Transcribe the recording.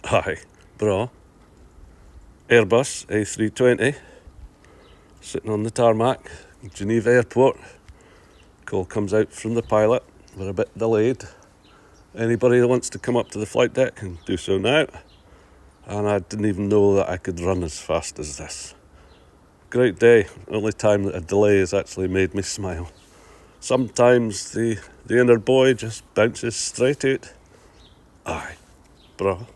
Aye, bro. Airbus A320 sitting on the tarmac, Genève-Aéroport. Call comes out from the pilot. We're a bit delayed. Anybody that wants to come up to the flight deck can do so now. And I didn't even know that I could run as fast as this. Great day. Only time that a delay has actually made me smile. Sometimes the inner boy just bounces straight out. Aye, bro.